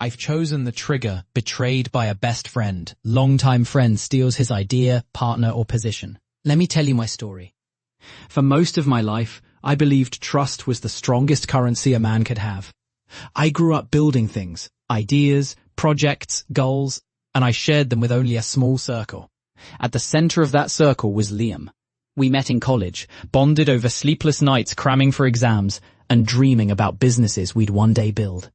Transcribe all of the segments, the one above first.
I've chosen the trigger, betrayed by a best friend. Longtime friend steals his idea, partner, or position. Let me tell you my story. For most of my life, I believed trust was the strongest currency a man could have. I grew up building things, ideas, projects, goals, and I shared them with only a small circle. At the center of that circle was Liam. We met in college, bonded over sleepless nights cramming for exams, and dreaming about businesses we'd one day build.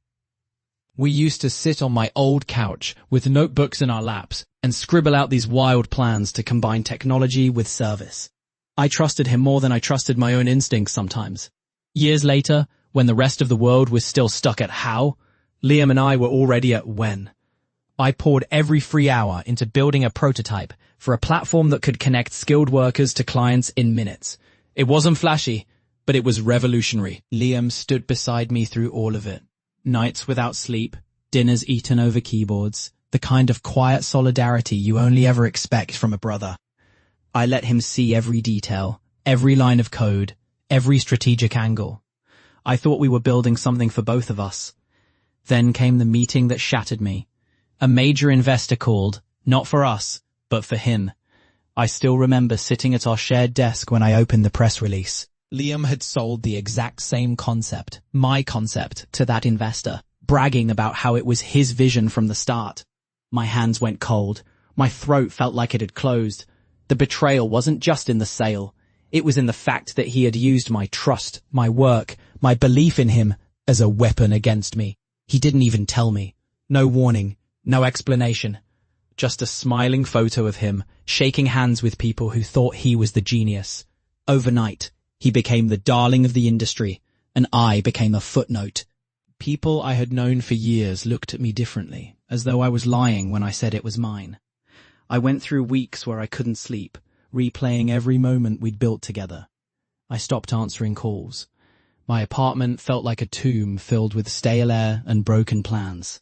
We used to sit on my old couch with notebooks in our laps and scribble out these wild plans to combine technology with service. I trusted him more than I trusted my own instincts sometimes. Years later, when the rest of the world was still stuck at how, Liam and I were already at when. I poured every free hour into building a prototype for a platform that could connect skilled workers to clients in minutes. It wasn't flashy, but it was revolutionary. Liam stood beside me through all of it. Nights without sleep, dinners eaten over keyboards, the kind of quiet solidarity you only ever expect from a brother. I let him see every detail, every line of code, every strategic angle. I thought we were building something for both of us. Then came the meeting that shattered me. A major investor called, not for us, but for him. I still remember sitting at our shared desk when I opened the press release. Liam had sold the exact same concept, my concept, to that investor, bragging about how it was his vision from the start. My hands went cold. My throat felt like it had closed. The betrayal wasn't just in the sale. It was in the fact that he had used my trust, my work, my belief in him as a weapon against me. He didn't even tell me. No warning, no explanation. Just a smiling photo of him, shaking hands with people who thought he was the genius. Overnight, he became the darling of the industry, and I became a footnote. People I had known for years looked at me differently, as though I was lying when I said it was mine. I went through weeks where I couldn't sleep, replaying every moment we'd built together. I stopped answering calls. My apartment felt like a tomb filled with stale air and broken plans.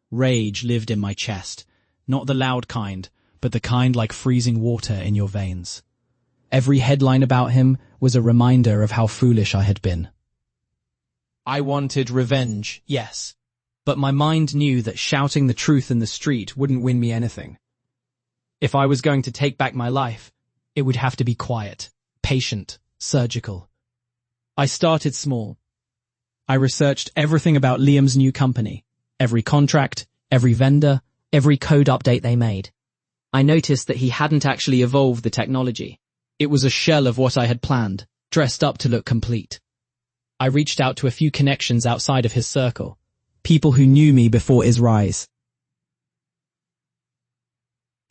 Rage lived in my chest, not the loud kind, but the kind like freezing water in your veins. Every headline about him was a reminder of how foolish I had been. I wanted revenge, yes, but my mind knew that shouting the truth in the street wouldn't win me anything. If I was going to take back my life, it would have to be quiet, patient, surgical. I started small. I researched everything about Liam's new company, every contract, every vendor, every code update they made. I noticed that he hadn't actually evolved the technology. It was a shell of what I had planned, dressed up to look complete. I reached out to a few connections outside of his circle, people who knew me before his rise.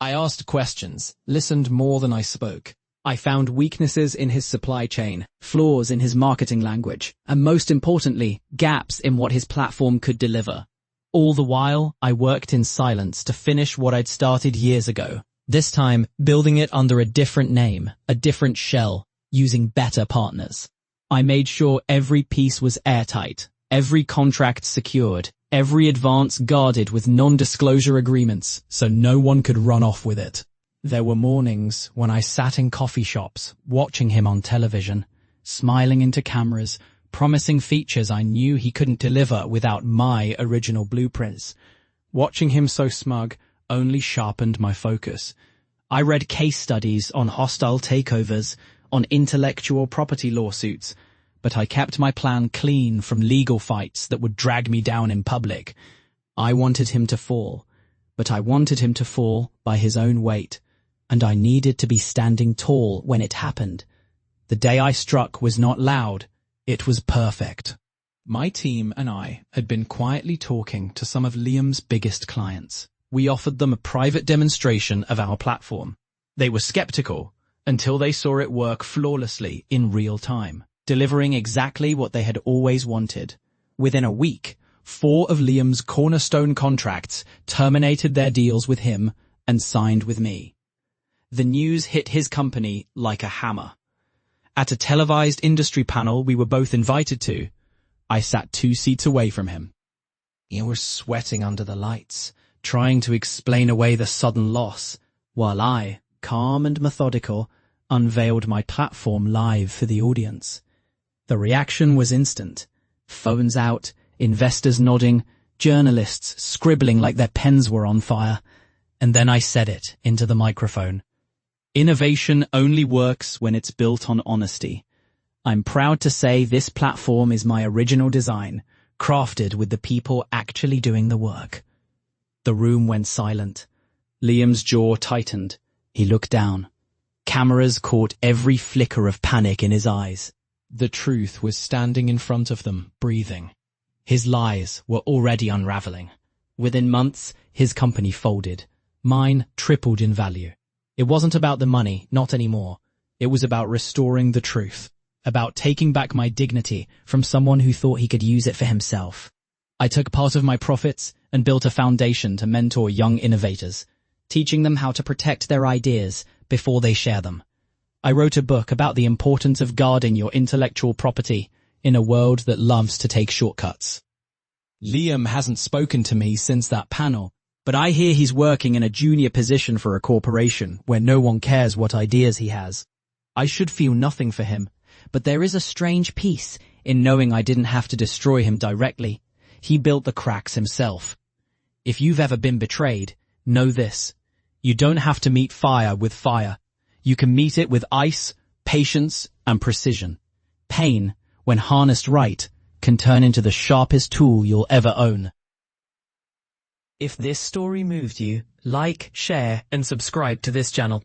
I asked questions, listened more than I spoke. I found weaknesses in his supply chain, flaws in his marketing language, and most importantly, gaps in what his platform could deliver. All the while, I worked in silence to finish what I'd started years ago, this time building it under a different name, a different shell, using better partners. I made sure every piece was airtight, every contract secured, every advance guarded with non-disclosure agreements so no one could run off with it. There were mornings when I sat in coffee shops, watching him on television, smiling into cameras, promising features I knew he couldn't deliver without my original blueprints. Watching him so smug only sharpened my focus. I read case studies on hostile takeovers, on intellectual property lawsuits, but I kept my plan clean from legal fights that would drag me down in public. I wanted him to fall, but I wanted him to fall by his own weight, and I needed to be standing tall when it happened. The day I struck was not loud, it was perfect. My team and I had been quietly talking to some of Liam's biggest clients. We offered them a private demonstration of our platform. They were skeptical until they saw it work flawlessly in real time, delivering exactly what they had always wanted. Within a week, 4 of Liam's cornerstone contracts terminated their deals with him and signed with me. The news hit his company like a hammer. At a televised industry panel we were both invited to, I sat 2 seats away from him. He was sweating under the lights, trying to explain away the sudden loss, while I, calm and methodical, unveiled my platform live for the audience. The reaction was instant. Phones out, investors nodding, journalists scribbling like their pens were on fire. And then I said it into the microphone. Innovation only works when it's built on honesty. I'm proud to say this platform is my original design, crafted with the people actually doing the work. The room went silent. Liam's jaw tightened. He looked down. Cameras caught every flicker of panic in his eyes. The truth was standing in front of them, breathing. His lies were already unraveling. Within months, his company folded. Mine tripled in value. It wasn't about the money, not anymore. It was about restoring the truth. About taking back my dignity from someone who thought he could use it for himself. I took part of my profits and built a foundation to mentor young innovators, teaching them how to protect their ideas before they share them. I wrote a book about the importance of guarding your intellectual property in a world that loves to take shortcuts. Liam hasn't spoken to me since that panel, but I hear he's working in a junior position for a corporation where no one cares what ideas he has. I should feel nothing for him. But there is a strange peace in knowing I didn't have to destroy him directly. He built the cracks himself. If you've ever been betrayed, know this. You don't have to meet fire with fire. You can meet it with ice, patience, and precision. Pain, when harnessed right, can turn into the sharpest tool you'll ever own. If this story moved you, like, share, and subscribe to this channel.